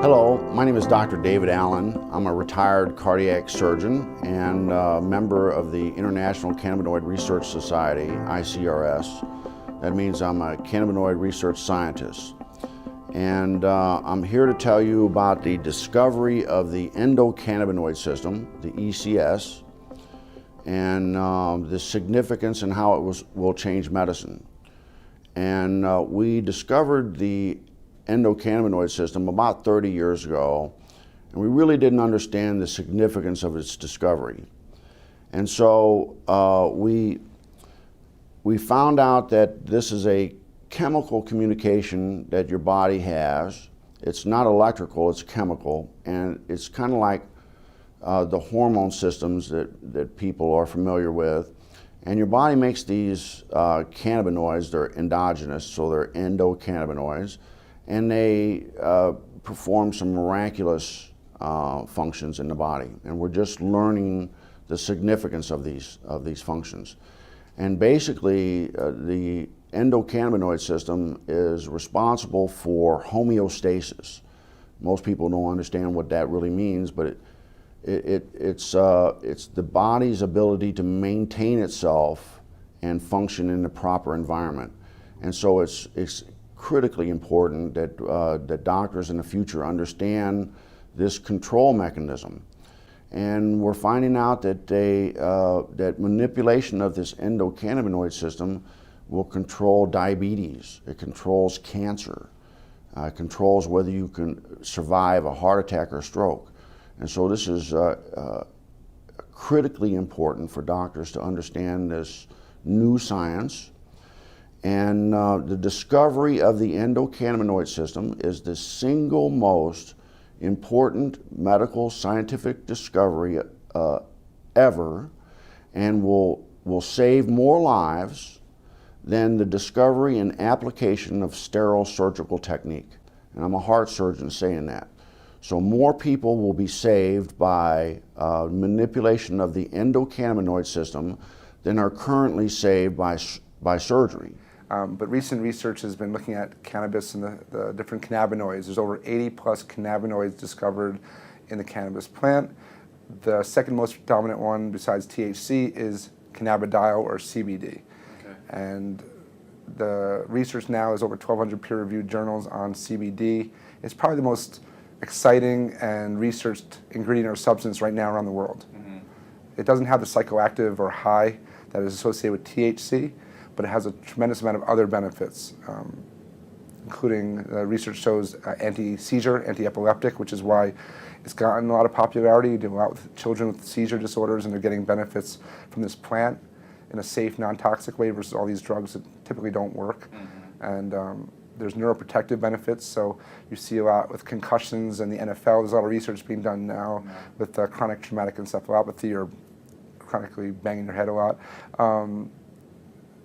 Hello, my name is Dr. David Allen. I'm a retired cardiac surgeon and member of the International Cannabinoid Research Society, ICRS. That means I'm a cannabinoid research scientist. And I'm here to tell you about the discovery of the endocannabinoid system, the ECS, and the significance and how it will change medicine. And we discovered the endocannabinoid system about 30 years ago, and we really didn't understand the significance of its discovery. And so we found out that this is a chemical communication that your body has. It's not electrical, it's chemical, and it's kind of like the hormone systems that people are familiar with. And your body makes these cannabinoids. They're endogenous, so they're endocannabinoids, and they perform some miraculous functions in the body. And we're just learning the significance of these functions. And basically, the endocannabinoid system is responsible for homeostasis. Most people don't understand what that really means, but it's the body's ability to maintain itself and function in the proper environment. And so it's critically important that that doctors in the future understand this control mechanism. And we're finding out that that manipulation of this endocannabinoid system will control diabetes. It controls cancer. It controls whether you can survive a heart attack or stroke. And so this is critically important for doctors to understand this new science. And the discovery of the endocannabinoid system is the single most important medical scientific discovery ever, and will save more lives than the discovery and application of sterile surgical technique. And I'm a heart surgeon saying that. So more people will be saved by manipulation of the endocannabinoid system than are currently saved by surgery. But recent research has been looking at cannabis and the different cannabinoids. There's over 80 plus cannabinoids discovered in the cannabis plant. The second most dominant one besides THC is cannabidiol, or CBD. Okay. And the research now is over 1,200 peer-reviewed journals on CBD. It's probably the most exciting and researched ingredient or substance right now around the world. Mm-hmm. It doesn't have the psychoactive or high that is associated with THC, but it has a tremendous amount of other benefits, including research shows anti-seizure, anti-epileptic, which is why it's gotten a lot of popularity. You do a lot with children with seizure disorders, and they're getting benefits from this plant in a safe, non-toxic way versus all these drugs that typically don't work. Mm-hmm. And there's neuroprotective benefits, so you see a lot with concussions and the NFL. There's a lot of research being done now with chronic traumatic encephalopathy, or chronically banging your head a lot.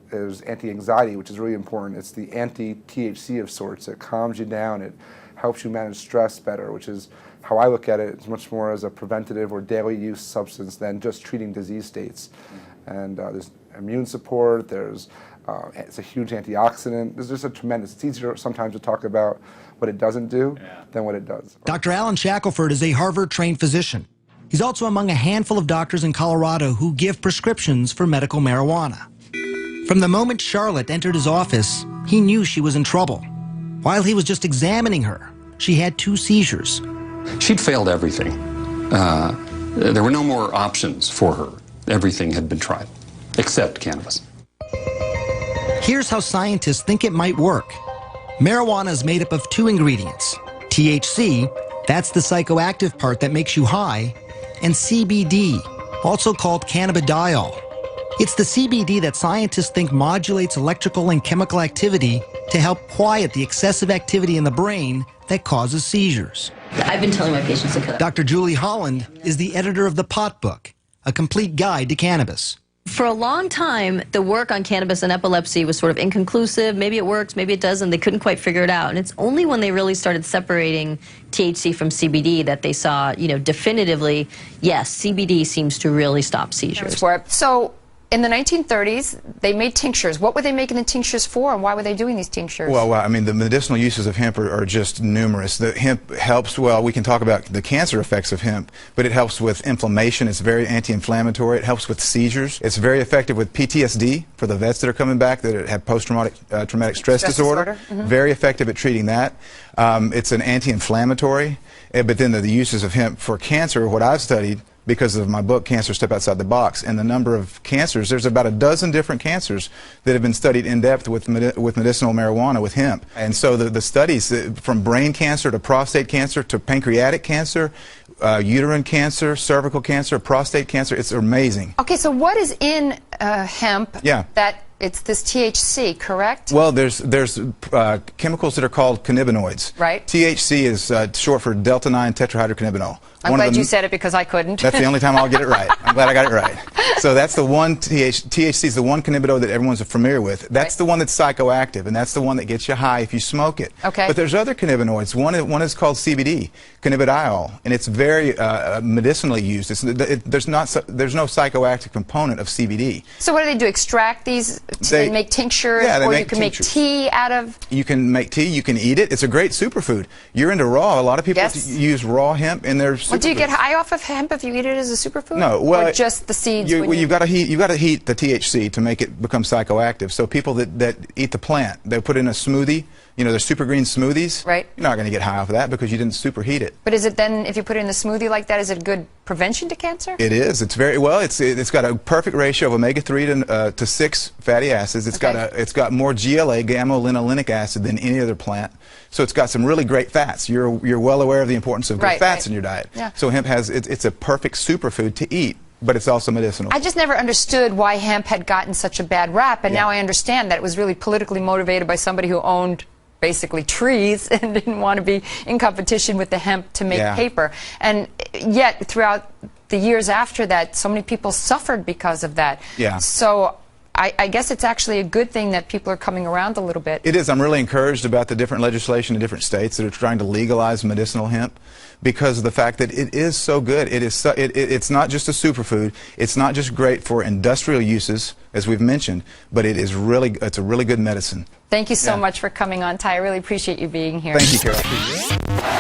There's anti-anxiety, which is really important. It's the anti-THC of sorts. It calms you down. It helps you manage stress better, which is how I look at it. It's much more as a preventative or daily use substance than just treating disease states. Mm-hmm. And there's immune support. There's it's a huge antioxidant. There's just a tremendous. It's easier sometimes to talk about what it doesn't do than what it does. Dr. Alan Shackelford is a Harvard-trained physician. He's also among a handful of doctors in Colorado who give prescriptions for medical marijuana. From the moment Charlotte entered his office, he knew she was in trouble. While he was just examining her, she had 2 seizures. She'd failed everything. There were no more options for her. Everything had been tried, except cannabis. Here's how scientists think it might work. Marijuana is made up of 2 ingredients. THC, that's the psychoactive part that makes you high, and CBD, also called cannabidiol. It's the CBD that scientists think modulates electrical and chemical activity to help quiet the excessive activity in the brain that causes seizures. I've been telling my patients to cut. Dr. Julie Holland is the editor of The Pot Book, a complete guide to cannabis. For a long time, the work on cannabis and epilepsy was sort of inconclusive. Maybe it works, maybe it doesn't. They couldn't quite figure it out. And it's only when they really started separating THC from CBD that they saw, definitively, yes, CBD seems to really stop seizures. So in the 1930s, they made tinctures. What were they making the tinctures for, and why were they doing these tinctures? Well, I mean, the medicinal uses of hemp are just numerous. The hemp helps, well, we can talk about the cancer effects of hemp, but it helps with inflammation. It's very anti-inflammatory. It helps with seizures. It's very effective with PTSD for the vets that are coming back that have post-traumatic traumatic stress disorder. Very effective at treating that. It's an anti-inflammatory. But then the uses of hemp for cancer, what I've studied, because of my book, Cancer Step Outside the Box, and the number of cancers, there's about a dozen different cancers that have been studied in depth with medicinal marijuana, with hemp. And so the studies, from brain cancer to prostate cancer to pancreatic cancer, uterine cancer, cervical cancer, prostate cancer, it's amazing. Okay, so what is in hemp that it's this THC, correct? Well, there's chemicals that are called cannabinoids. Right. THC is short for delta-9 tetrahydrocannabinol. I'm glad you said it because I couldn't. That's the only time I'll get it right. I'm glad I got it right. So that's the one, THC is the one cannabinoid that everyone's familiar with. That's the one that's psychoactive, and that's the one that gets you high if you smoke it. Okay. But there's other cannabinoids. One is called CBD, cannabidiol, and it's very medicinally used. There's no psychoactive component of CBD. So what do? Extract these and make tinctures, or you can make tea out of? You can make tea. You can eat it. It's a great superfood. You're into raw. A lot of people use raw hemp in their superfoods. Well, do you get high off of hemp if you eat it as a superfood? No, well, or just the seeds. You've got to heat the THC to make it become psychoactive. So people that eat the plant, they put in a smoothie. You know, there's super green smoothies. Right. You're not going to get high off of that because you didn't superheat it. But is it then, if you put it in the smoothie like that, is it good prevention to cancer? It is. It's very well. It's got a perfect ratio of omega-3 to 6 fatty acids. It's got more GLA, gamma-linolenic acid, than any other plant. So it's got some really great fats. You're well aware of the importance of good fats in your diet. Yeah. So hemp it's a perfect superfood to eat. But it's also medicinal. I just never understood why hemp had gotten such a bad rap, and now I understand that it was really politically motivated by somebody who owned basically trees and didn't want to be in competition with the hemp to make paper. And yet, throughout the years after that, so many people suffered because of that. Yeah. So I guess it's actually a good thing that people are coming around a little bit. It is. I'm really encouraged about the different legislation in different states that are trying to legalize medicinal hemp because of the fact that it is so good. It's not just a superfood. It's not just great for industrial uses, as we've mentioned, but it's a really good medicine. Thank you so much for coming on, Ty. I really appreciate you being here. Thank you, Carol.